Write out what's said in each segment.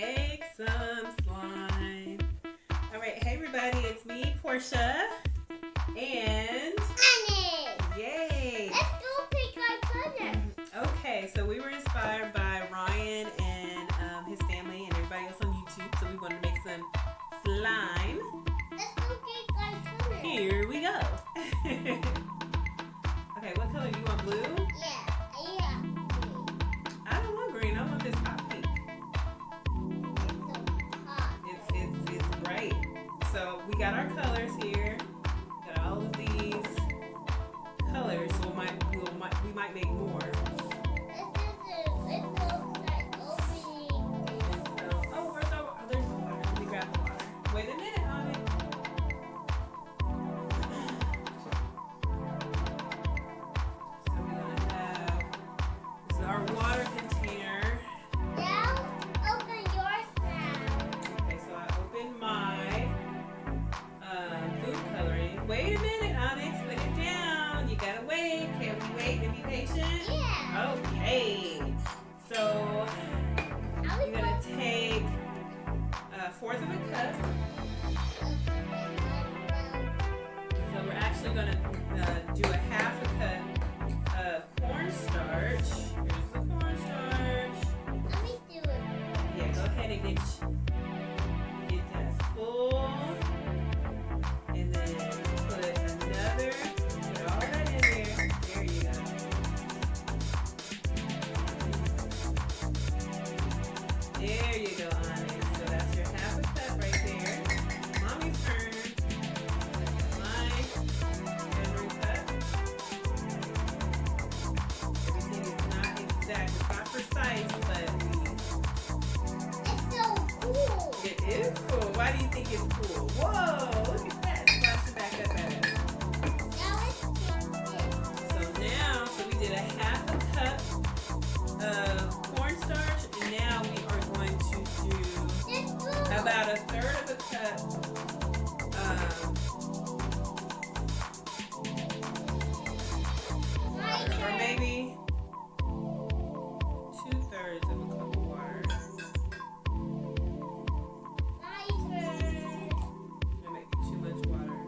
make some slime. All right, hey everybody, it's me, Portia, and Annie! yay! Let's go pick our color. Okay, so we were inspired by Ryan and his family and everybody else on YouTube, so we wanted to make some slime. Let's go pick our color. Here we go. Okay, what color do you want? Blue? Yeah. I don't want green. I want this hot pink. It's so hot. It's bright. So we got our colors here. Got all of these colors. So we might make more. It looks like opening. So, where's there's the water. Let me grab the water. Wait a minute on it. So we're gonna have this is our water container. Now, open yours now. Okay, so I opened my food coloring. Wait a minute, Onyx, put it down. You gotta wait. Can we wait and be patient? Yeah. Okay. So How you're gonna take a fourth of a cup. So we're actually gonna do a half a cup of cornstarch. Here's the cornstarch. Let me do it. Yeah, go ahead and get that full. And then put all that in there. There you go. There you go, Onyx. So that's your half a cup right there. Mommy's turn. My measuring cup. Everything is not exact. It's not precise, but It's so cool. it is cool. Why do you think it's cool? Whoa, look at that. Splash it back up at us. Now let's take this. So we did a half a cup of cornstarch, and now we are going to do This blue. about a third of a cup, My or turn. maybe 2/3 of a cup of water. My turn. That might be too much water.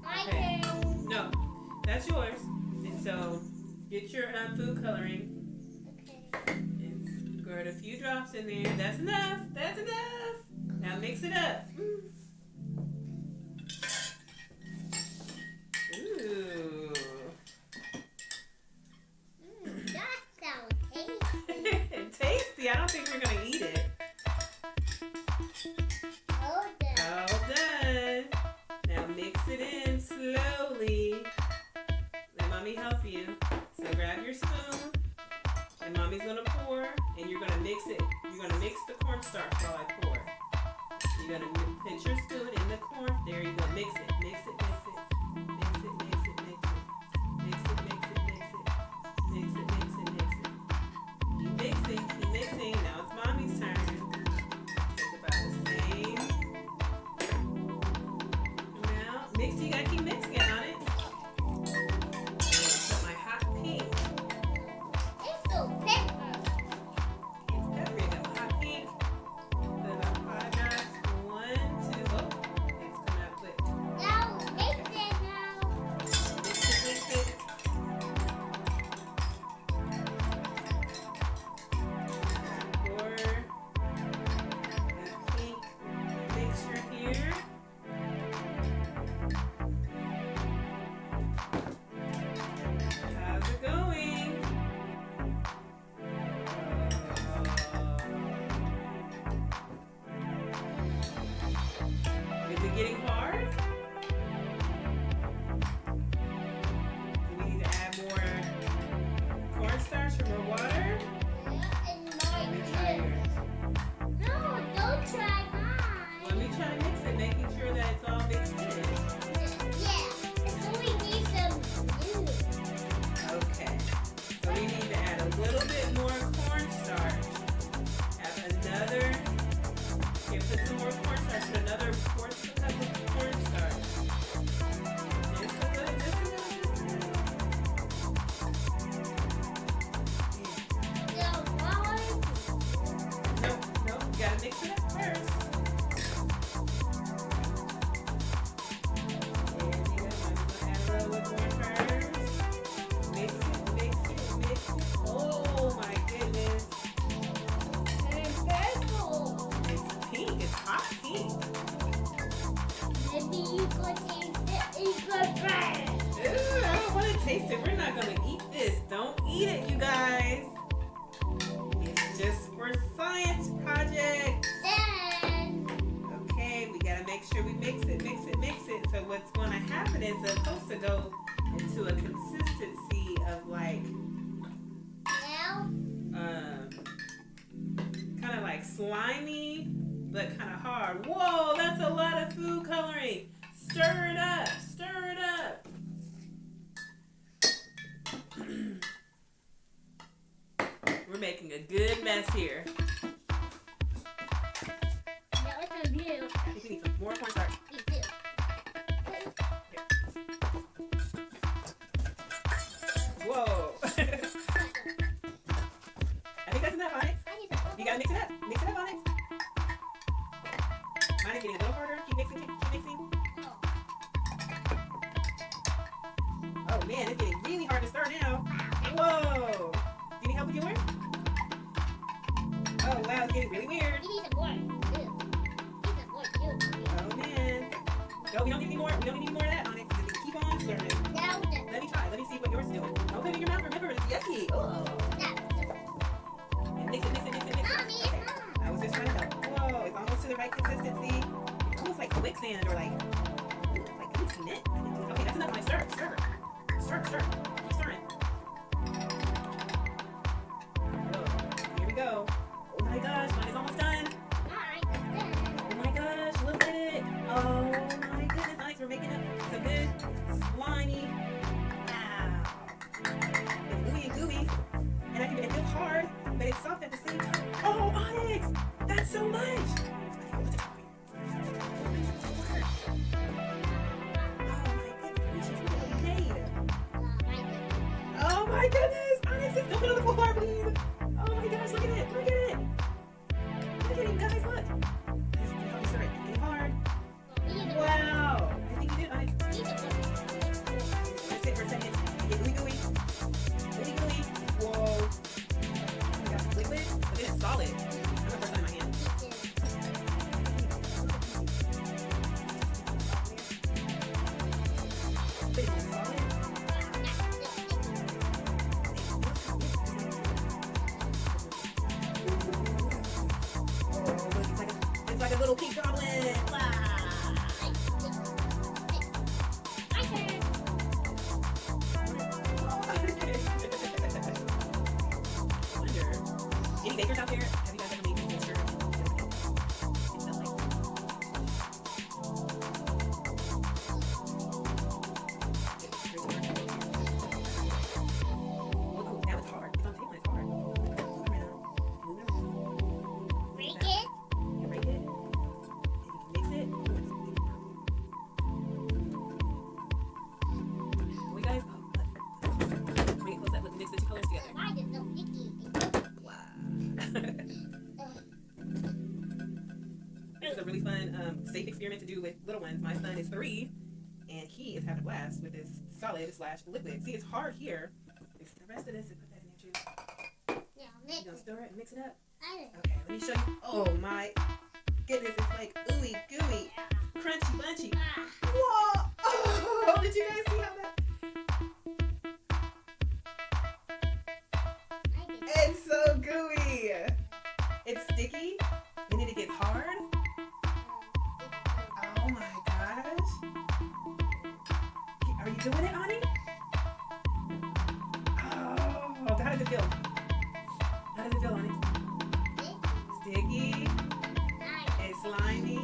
My Okay. turn. No, that's yours. And so get your food coloring. Okay. And squirt a few drops in there. That's enough. That's enough. Now mix it up. Ooh. That sounds tasty. Tasty. I don't think we're gonna eat it. Hold on. All done. Now mix it in slowly. Let mommy help you. So grab your spoon, and mommy's gonna pour, and you're gonna mix it. You're gonna mix the cornstarch while I pour. You're gonna put your spoon in the corn. There you go. Mix it. Mix it. Mix it. Mix it. Mix it. Mix it. Mix it. Mix it. Mix it. Mix it. Mix it. Mix it. Keep mixing. Keep mixing. Now it's mommy's turn. Take about the same amount. Mix. You gotta keep mixing it on it. Put my hot pink. It's so pepper. It's peppery. I got hot pink. Put about 5 drops. 1, 2. Oh, it's coming out quick. Now mix it now. Mix it, mix it. Pour the pink mixture here. How's it going? Is it getting hard? Do we need to add more cornstarch or more water? Yeah, and Let me try mine yours. too. No, don't try Let mine. me try to mix it, making sure that it's all mixed in. Yeah, so we need some glue. Okay. So we need to add a little bit more cornstarch. Have another. Here, put some more cornstarch. Put another fourth of a cup of cornstarch. Just a little, just a little, just a little. So, it's supposed to go into a consistency of like Now, kind of like slimy, but kind of hard. Whoa, that's a lot of food coloring. Stir it up. Stir it up. We're making a good mess here. now it's on you. I think we need some more cornstarch. You do. Whoa. I think that's enough, Onyx. I need some. You gotta mix it up. Mix it up, Onyx. Mine is getting a little harder. Keep mixing. Keep mixing. Oh man, it's getting really hard to stir now. Whoa. Do you need help with yours? Oh wow, it's getting really weird. We need some more. Ew. Need some more too. Oh man. No, we don't need any more. We don't need any more of that, Onyx. Just keep on stirring. Now the Let me try. Let me see what yours is doing. Don't put it in your mouth. Remember, it's yucky. Oh. And mix it, mix it, mix it, mix it. Mommy, it's Okay. not. I was just trying to help. Whoa, it's almost to the right consistency. It's almost like quicksand or like, it's like gooey cement. Okay, that's enough. Like stir, stir, stir, stir. Keep stirring. Whoa, here we go. Oh my gosh, mine is almost done. Alright, that's done. Oh my gosh, look at it. Oh my goodness, nice. We're making it so good, slimy. Wow. It's ooey and gooey, and it feels hard, but it's soft at the same time. Oh, Onyx, that's so much. Oh my goodness, Onyx, don't put it on the floor, please. Oh my gosh, look at it, look at it. Look at it, you guys, look. It's getting hard. Wow, I think you did, Onyx. Let it sit for a second. Get gooey gooey. Gooey gooey. Whoa. Oh my gosh, it's liquid, but then it's solid. I'm gonna press that in my hand. But it's solid. Oh, look, it's like a little pink goblin. Wow. Wonder, any bakers out there? Have you guys ever made this mixture? It smells like. Oh, now it's hard. It's on the table. It's hard. Move it around. Move it around. Break it. You break it. And you can mix it. Oh, it's sweet. We guys, bring it close up. Let's mix the two colors together. Why is it so sticky? Wow. This is a really fun, safe experiment to do with little ones. My son is 3, and he is having a blast with this solid/liquid. See, it's hard here. Mix the rest of this and put that in there too. Yeah, You mix gonna it. stir it and mix it up? I don't Okay, let me show you. Oh my goodness, it's like ooey gooey, crunchy bunchy. know. Whoa! Oh, did you guys see how that? It's so gooey. It's sticky, and then it gets hard. Oh my gosh. Are you doing it, Ani? Oh, how does it feel? How does it feel, Ani? Sticky and slimy.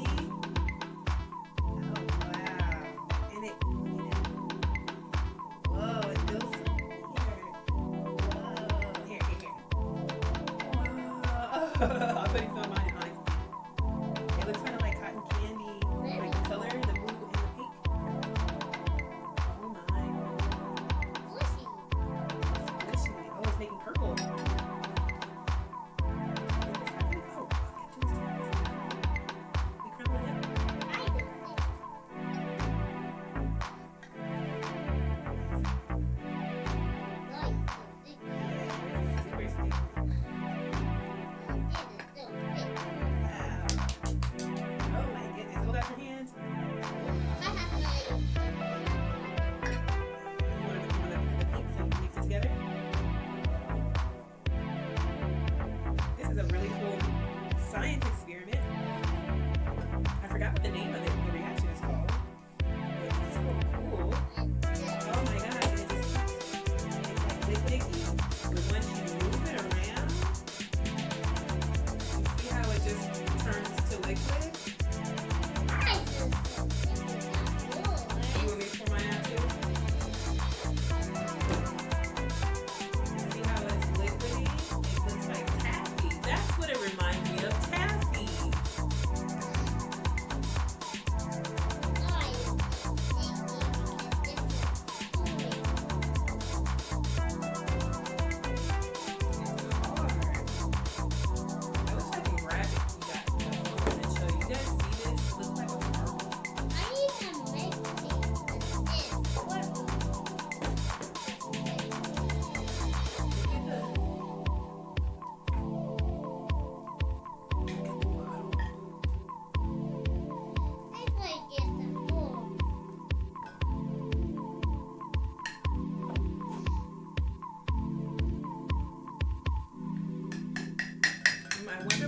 Oh wow. And it, whoa, it feels so weird. Whoa. Here. Whoa. I'm putting some of mine on. It looks kind of like cotton candy, like the color, the blue and the pink. Oh my. Squishy. Oh, it's making purple. We crumble it up. Super sticky.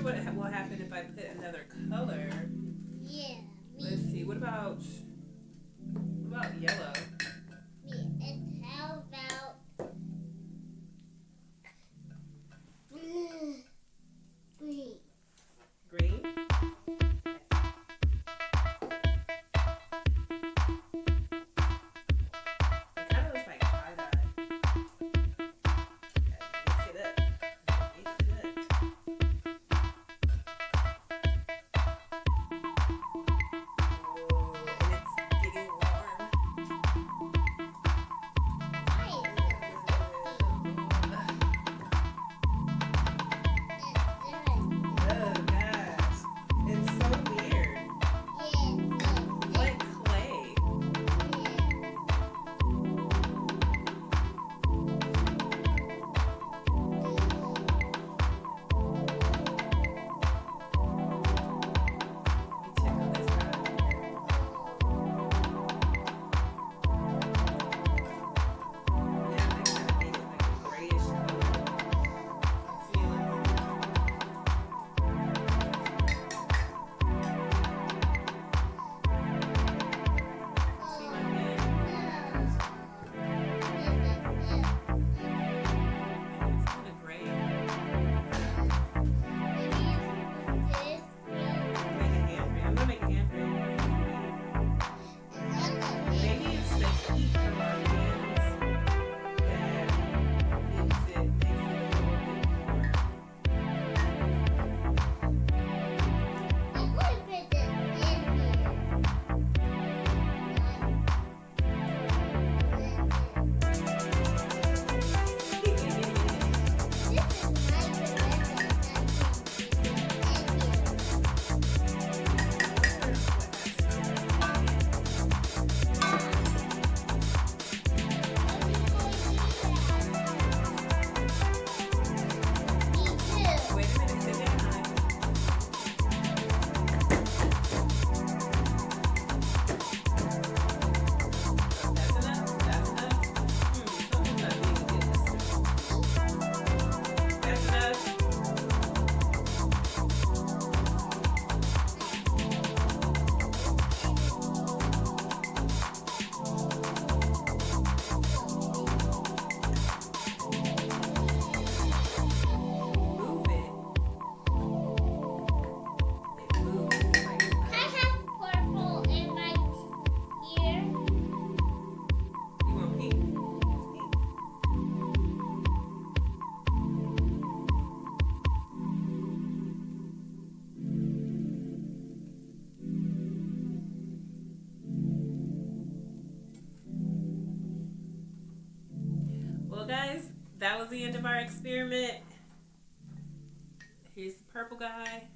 what will happen if I put another color. Yeah. Let's see. What about yellow? And how about green? Green? It kind of looks like tie-dye. Mix it up. Mix it up. Oh, and it's getting warm. Oh gosh. It's so weird. It's like clay. Let me tickle this guy. Yeah, I kind of made it like a grayish color. See, see my hand? It's kind of gray. Make a handprint. I'm gonna make a handprint. Maybe it's the heat from our hands that makes it a little bit more. Wait a minute, sit down, honey. That's enough. That's enough. Something's not being good this week. That's enough. Move it. It moves like you want pink? It's pink. Well, guys, that was the end of our experiment. Here's the purple guy.